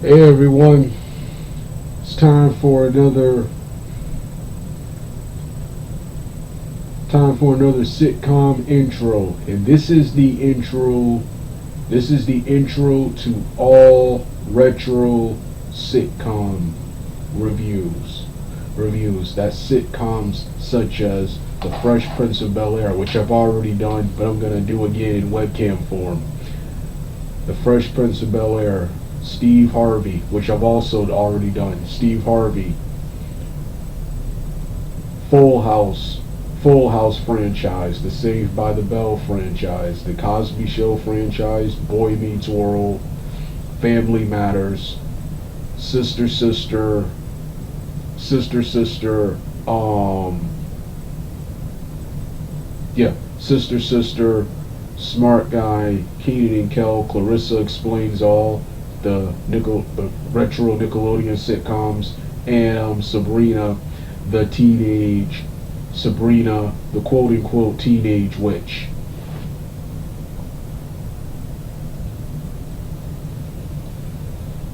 Hey everyone, it's time for another sitcom intro, and this is the intro to all retro sitcom reviews. That's sitcoms such as The Fresh Prince of Bel Air, which I've already done, but I'm gonna do again in webcam form. The Fresh Prince of Bel Air, Steve Harvey, which I've also already done. Steve Harvey, Full House, Full House franchise, the Saved by the Bell franchise, the Cosby Show franchise, Boy Meets World, Family Matters, Sister Sister, Sister Sister, yeah, Sister Sister, Smart Guy, Keenan and Kel, Clarissa Explains All, the retro Nickelodeon sitcoms, and the teenage Sabrina, the quote unquote teenage witch.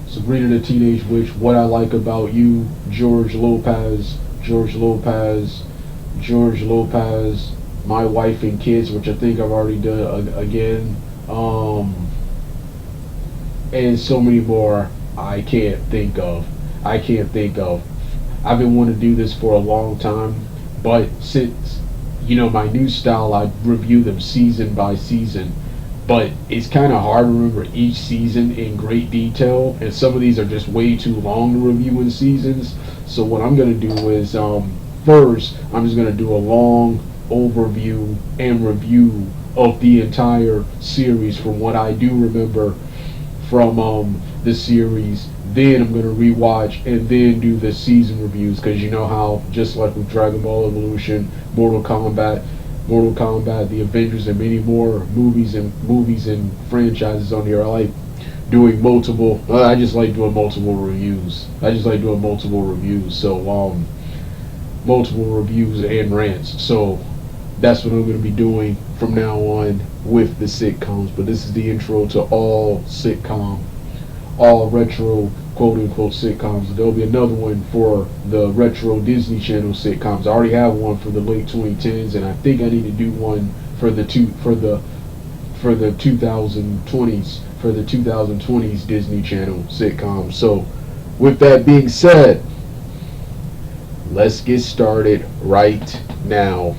Sabrina the Teenage Witch, What I Like About You, George Lopez, My Wife and Kids, which I think I've already done again, and so many more I can't think of. I can't think of. I've been wanting to do this for a long time, but since my new style, I review them season by season. But it's kind of hard to remember each season in great detail, and some of these are just way too long to review in seasons. So what I'm gonna do is, first, I'm just gonna do a long overview and review of the entire series from what I do remember from the series. Then I'm gonna rewatch and then do the season reviews, because you know how, just like with Dragon Ball Evolution, Mortal Kombat, The Avengers, and many more movies and franchises on here, I like doing multiple. I just like doing multiple reviews. So multiple reviews and rants. So that's what I'm going to be doing from now on with the sitcoms. But this is the intro to all retro quote unquote sitcoms. There'll be another one for the retro Disney Channel sitcoms. I already have one for the late 2010s, and I think I need to do one for the 2020s Disney Channel sitcoms. So with that being said, let's get started right now.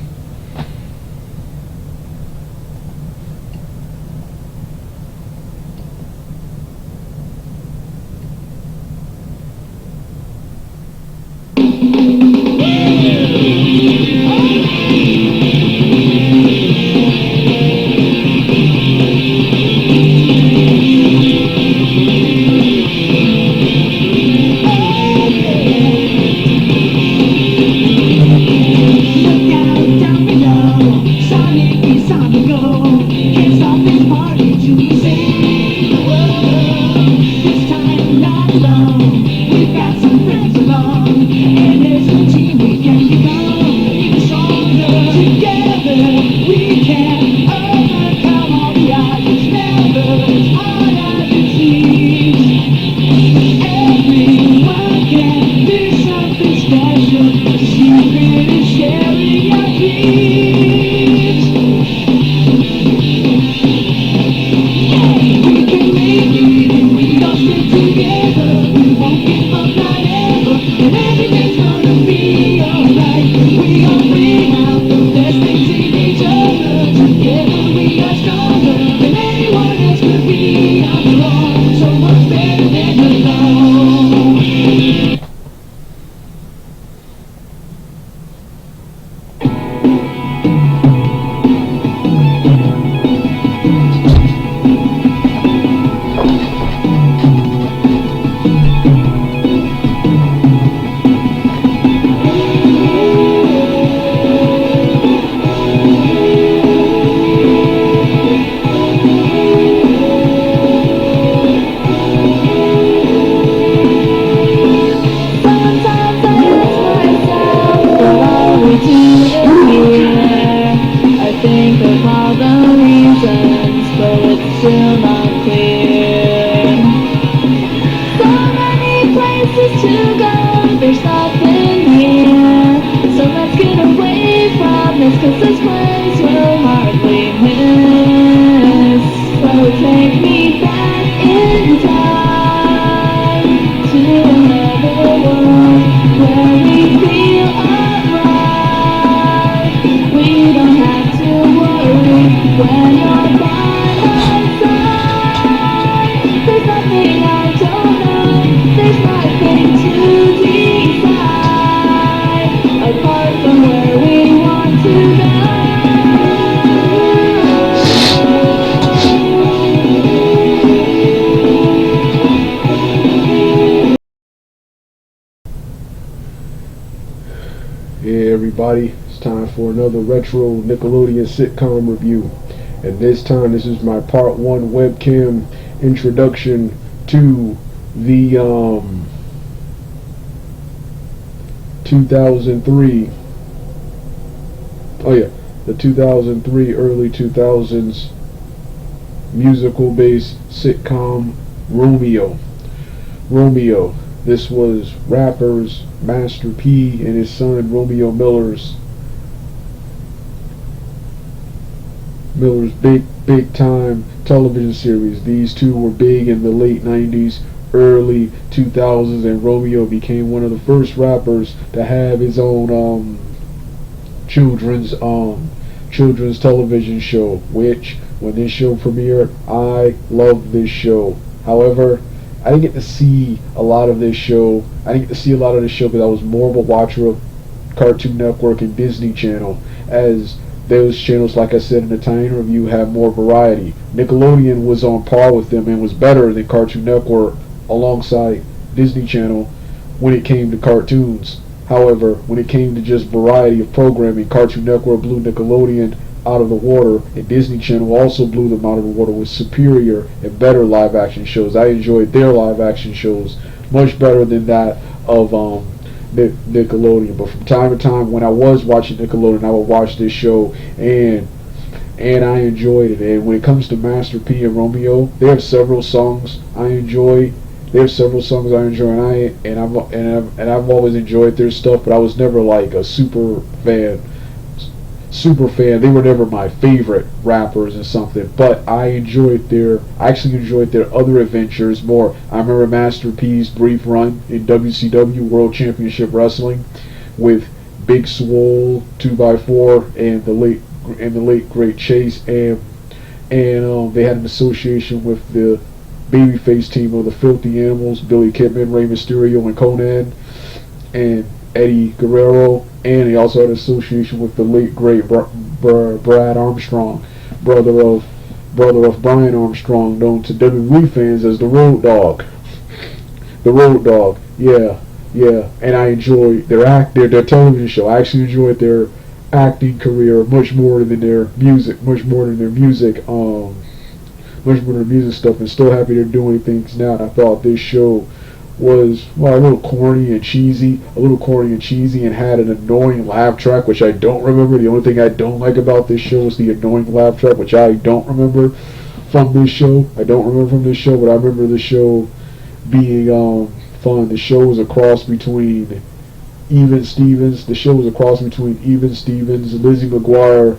everybody? It's time for another retro Nickelodeon sitcom review. And this time, this is my part 1 webcam introduction to the 2003, the 2003 early 2000s musical based sitcom Romeo. This was rappers Master P and his son Romeo Miller's big time television series. These two were big in the late 90s, early 2000s, and Romeo became one of the first rappers to have his own children's television show, which when this show premiered, I loved this show. However, I didn't get to see a lot of this show. Because I was more of a watcher of Cartoon Network and Disney Channel, as those channels, like I said in the tie-in review, have more variety. Nickelodeon was on par with them and was better than Cartoon Network alongside Disney Channel when it came to cartoons. However, when it came to just variety of programming, Cartoon Network blew Nickelodeon out of the water, and Disney Channel also blew them out of the water with superior and better live action shows. I enjoyed their live action shows much better than that of Nickelodeon. But from time to time, when I was watching Nickelodeon, I would watch this show, and I enjoyed it. And when it comes to Master P and Romeo, they have several songs I enjoy. And I've always enjoyed their stuff, but I was never like a super fan. They were never my favorite rappers or something, but I actually enjoyed their other adventures more. I remember Master P's brief run in WCW World Championship Wrestling with Big Swole, 2x4, and the late great Chase, and they had an association with the babyface team of the Filthy Animals, Billy Kidman, Rey Mysterio, and Conan, and Eddie Guerrero, and he also had an association with the late great Brad Armstrong, brother of Brian Armstrong, known to WWE fans as the Road Dogg. Yeah. And I enjoyed their television show. I actually enjoyed their acting career much more than their music stuff, and still happy they're doing things now. And I thought this show was a little corny and cheesy, and had an annoying laugh track, which I don't remember. The only thing I don't like about this show is the annoying laugh track, which I don't remember from this show. But I remember the show being fun. The show was a cross between Even Stevens, Lizzie McGuire,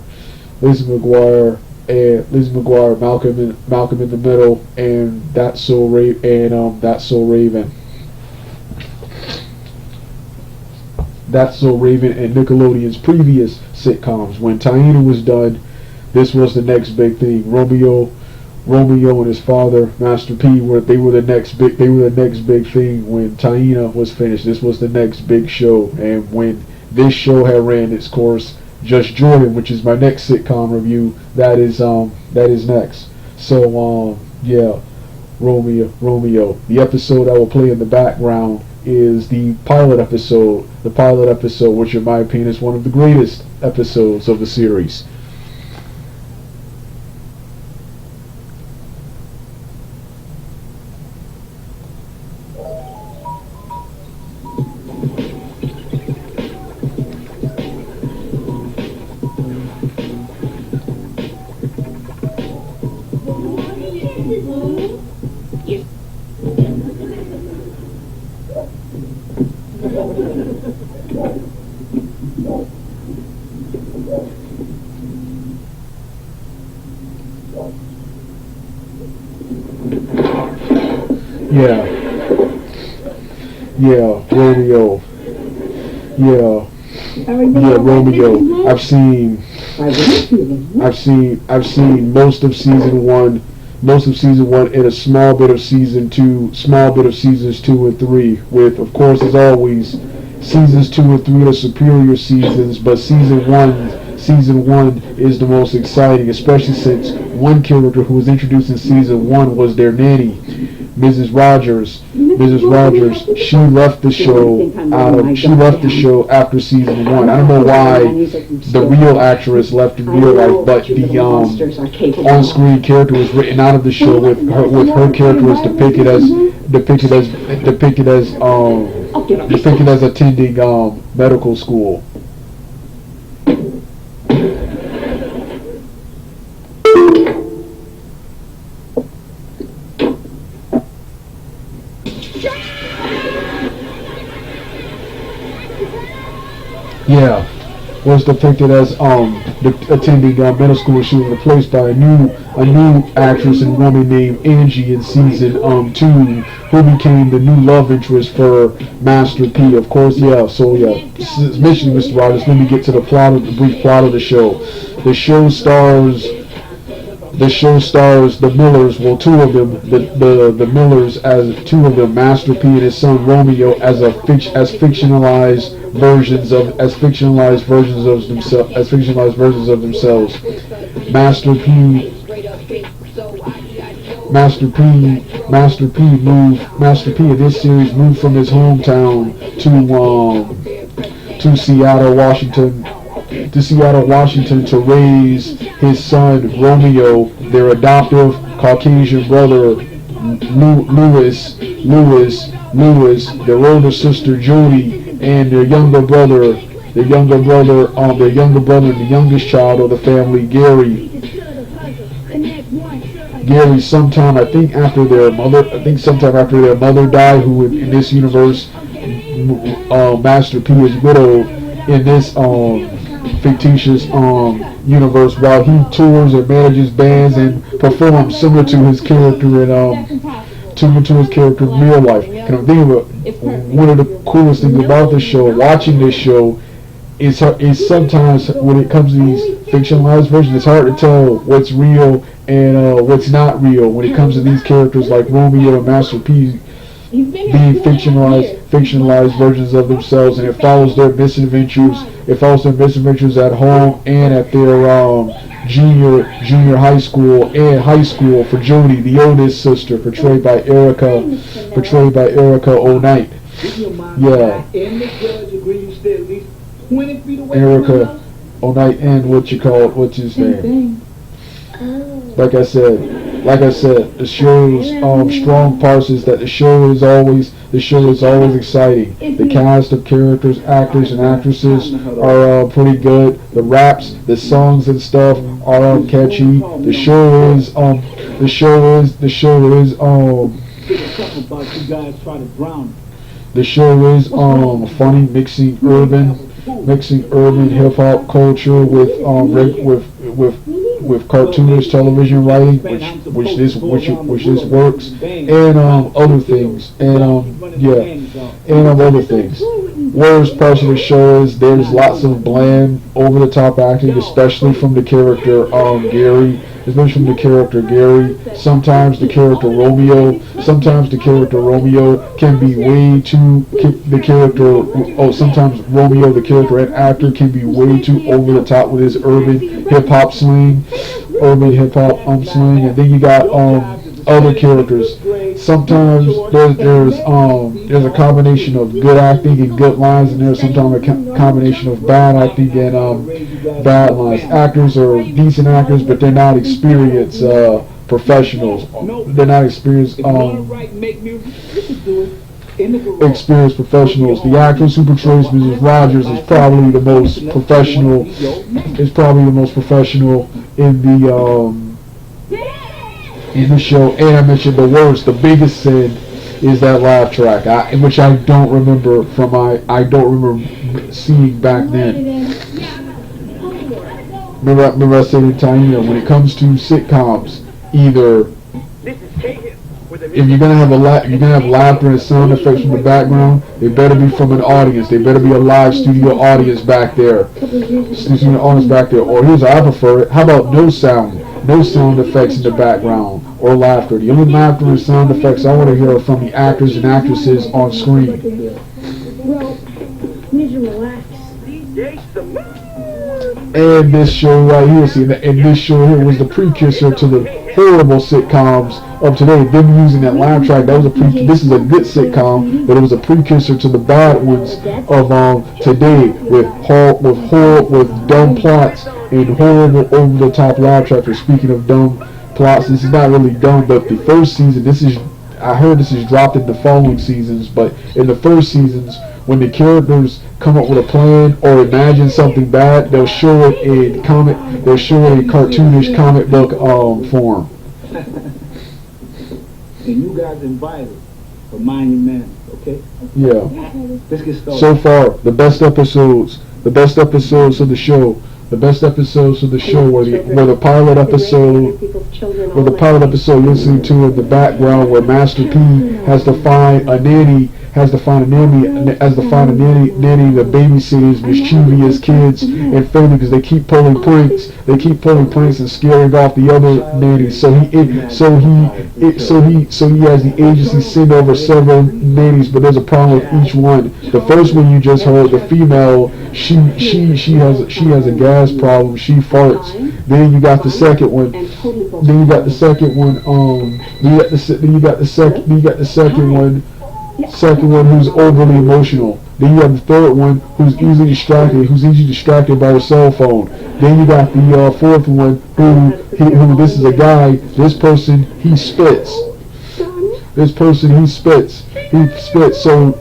Malcolm in the Middle, and That's So Raven. That's So Raven, and Nickelodeon's previous sitcoms. When Taina was done, this was the next big thing. Romeo and his father, Master P, were the next big thing. When Taina was finished, this was the next big show. And when this show had ran its course, Just Jordan, which is my next sitcom review, that is next. So Romeo. The episode I will play in the background is the pilot episode. Which in my opinion is one of the greatest episodes of the series. Romeo. I've seen most of season one and a small bit of seasons 2 and 3, with, of course, as always, seasons 2 and 3 are superior seasons, but season one is the most exciting, especially since one character who was introduced in season 1 was their nanny, Mrs. Rogers, she left the show after season 1. I don't know why the real actress left in real life, but the on-screen character was written out of the show with her character was depicted as attending medical school. Yeah, was depicted as attending middle school. She was replaced by a new actress and woman named Angie in season 2, who became the new love interest for Master P. Of course, yeah. So yeah, mentioning Mr. Rogers. Let me get to the brief plot of the show. The show stars the Millers, well, two of them, the Millers as two of them, Master P and his son Romeo, as fictionalized versions of themselves. Master P in this series moved from his hometown to Seattle, Washington to raise his son Romeo, their adoptive Caucasian brother Louis, their older sister Jody, and their younger brother and the youngest child of the family, Gary. Sometime after their mother died, who in this universe, Master P is widowed in this fictitious universe, while he tours and manages bands and performs similar to his character in real life. And I'm thinking about one of the coolest things about this show, watching this show, is sometimes when it comes to these fictionalized versions, it's hard to tell what's real and what's not real when it comes to these characters like Romeo and Master P being fictionalized versions of themselves, and it follows their misadventures. It follows their misadventures at home and at their junior high school and high school for Jody, the oldest sister, portrayed by Erica O'Knight. Yeah, Erica O'Knight and what's his name? Like I said, the show's strong parts is that the show is always exciting. The cast of characters, actors, and actresses are pretty good. The raps, the songs and stuff are catchy. The show is funny, mixing urban hip hop culture with cartoonish television writing, which this works, and other things, and other things. Worst parts of the show is there's lots of bland, over the top acting, especially from the character Gary. Sometimes the character Romeo can be way too. Sometimes Romeo, the character and actor, can be way too over the top with his urban hip hop slang, and then you got other characters. Sometimes there's a combination of good acting and good lines, and there's sometimes a combination of bad acting and bad lines. Actors are decent actors, but they're not experienced professionals. They're not experienced professionals. The actress who portrays Mrs. Rogers is probably the most professional. In the show. And I mentioned the biggest sin is that laugh track, which I don't remember seeing back then. Remember I said in Taina, when it comes to sitcoms, either if you're gonna have laughter and sound effects from the background, they better be from an audience. They better be a live studio audience back there. Or here's how I prefer it. How about no sound effects in the background or laughter? The only laughter and sound effects I want to hear are from the actors and actresses on screen. Well, need to relax. And this show right here, this show here was the precursor to the horrible sitcoms of today. Them using that laugh track, that was a this is a good sitcom, but it was a precursor to the bad ones of today with dumb plots and horrible over the top laugh tracks. Speaking of dumb plots, this is not really dumb, but the first season, I heard this is dropped in the following seasons, but in the first seasons, when the characters come up with a plan or imagine something bad, they'll show it in cartoonish comic book form. And you guys invited for Monument, okay? Yeah. Let's get started. So far, the best episodes of the show. The best episodes of the show were the pilot episode, listening to in the background where Master P has to find a nanny to babysit his mischievous kids and family because they keep pulling pranks and scaring off the other nannies. So he has the agency send over several nannies, but there's a problem with each one. The first one you just heard, the female, she has a gas problem. She farts. Then you got the second one. Then you got the second one who's overly emotional. Then you have the third one who's easily distracted by her cell phone. Then you got the fourth one who this is a guy. This person he spits. He spits. So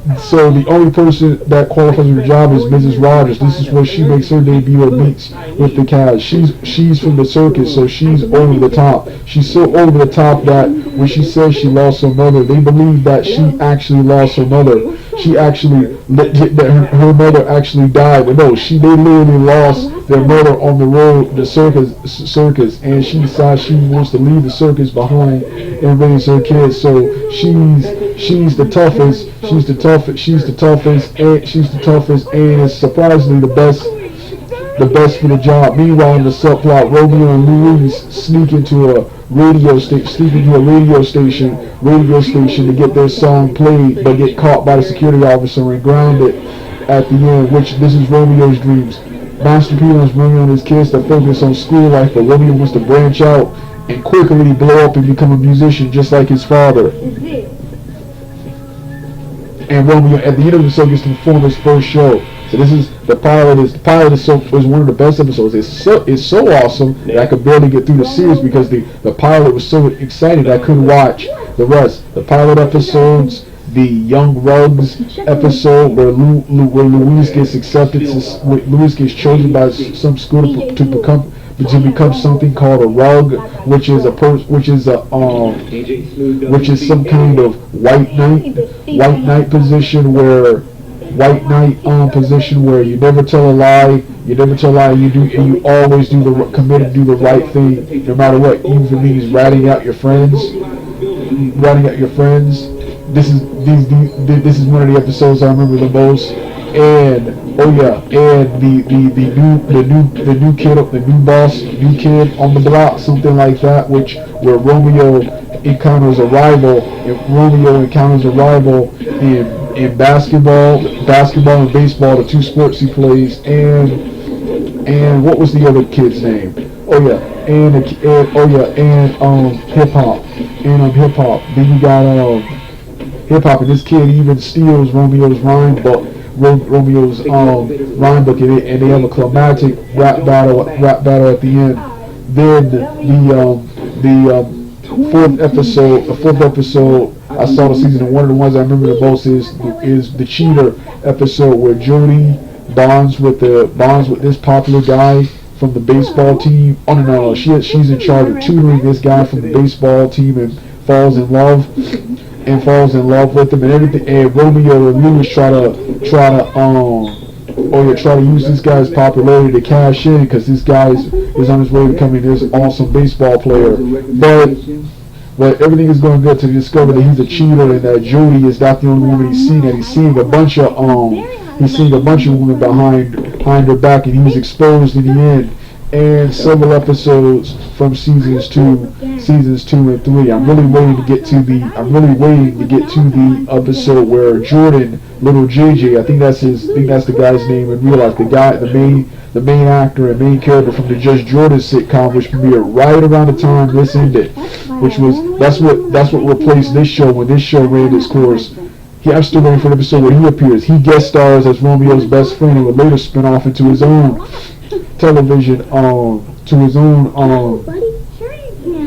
the only person that qualifies for the job is Mrs. Rogers. This is where she makes her debut at Meets with the cast. She's from the circus, so she's over the top. She's so over the top that when she says she lost her mother, they believe that she actually lost her mother. Her mother actually died. But no, they literally lost their mother on the road, the circus, and she decides she wants to leave the circus behind and raise her kids. So she's the toughest, and is surprisingly the best for the job. Meanwhile, in the subplot, Romeo and Louise sneak into a radio station to get their song played, but get caught by the security officer and grounded at the end, which this is Romeo's dreams. Master P wants Romeo and his kids to focus on school life, but Romeo wants to branch out and quickly blow up and become a musician just like his father. And Romeo at the end of the episode gets to perform his first show. So this is the pilot is one of the best episodes. It's so awesome that I could barely get through the series because the pilot was so excited I couldn't watch the rest. The pilot episodes, the Young Rugs episode where Louise gets Louise gets chosen by some school to become something called a rug, which is some kind of white knight position where you never tell a lie, you always do the right thing no matter what, even if it means ratting out your friends. This is one of the episodes I remember the most. And the new kid on the block, something like that, where Romeo encounters a rival in basketball and baseball, the two sports he plays, and what was the other kid's name? Hip hop. Then you got hip hop, and this kid even steals Romeo's rhyme book in it, and they have a climactic rap battle at the end. Then the fourth episode I saw the season, and one of the ones I remember the most is the cheater episode where Jody bonds with this popular guy from the baseball team. Oh no, she's in charge of tutoring this guy from the baseball team and falls in love with him and everything. And Romeo and Louis try to use this guy's popularity to cash in because this guy is on his way to becoming this awesome baseball player. But everything is going good to discover that he's a cheater and that Jody is not the only woman he's seeing. That he's seeing a bunch of women behind her back, and he was exposed in the end. And several episodes from seasons 2 and 3. I'm really waiting to get to the episode where Jordan Little JJ. I think that's his. I think that's the guy's name in real life. The main actor and main character from the Just Jordan sitcom, which premiered right around the time this ended, which was that's what replaced this show when this show ran its course. I'm still waiting for the episode where he appears. He guest stars as Romeo's best friend and would later spin off into his own television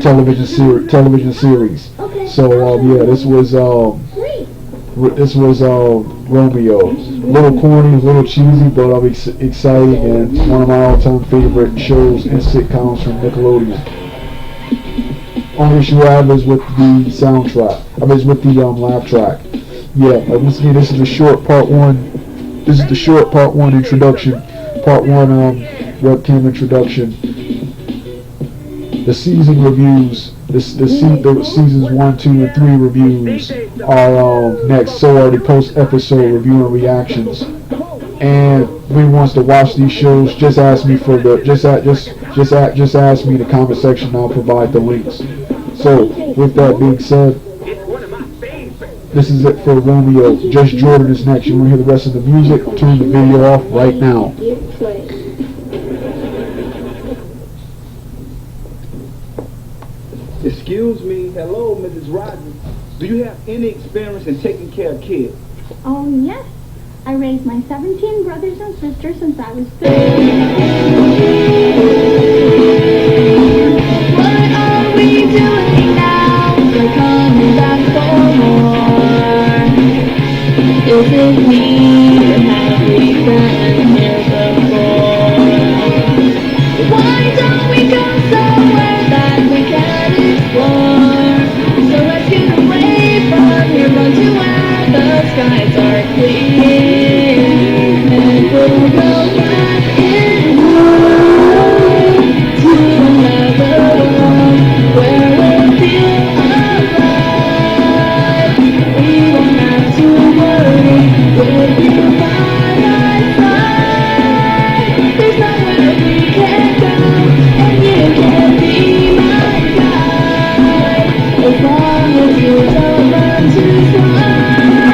television series. So yeah, this was Romeo. A little corny, a little cheesy, but exciting and one of my all-time favorite shows and sitcoms from Nickelodeon. Only issue I have is with the soundtrack. I mean, it's with the laugh track. Yeah, once again, this is the short part one. This is the short part one introduction. Part one webcam introduction. The season reviews. The seasons 1, 2, and 3 reviews are next. So are the post-episode review and reactions. And if anyone wants to watch these shows, just ask me for the just ask me in the comment section. I'll provide the links. So with that being said, this is it for Romeo. Just Jordan is next. You want to hear the rest of the music? I'll turn the video off right now. Excuse me, hello, Mrs. Rogers. Do you have any experience in taking care of kids? Oh, yes. I raised my 17 brothers and sisters since I was 3. What are we doing now? We're coming back for more. Is it me or have we been here before? Why don't we go somewhere that we can explore? So let's get away from here, run to where the skies are clear. And we'll go back in time to another world where we'll feel alive. We won't have to worry, we'll be by my side. There's nowhere we can go, and you can be my guide. As long as you don't run to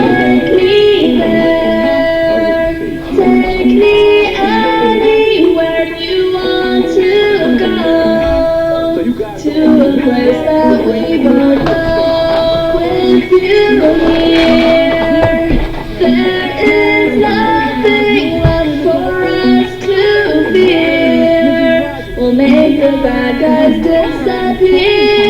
take me there, take me anywhere you want to go, to a place that we both know. With you here, there is nothing left for us to fear. We'll make the bad guys disappear.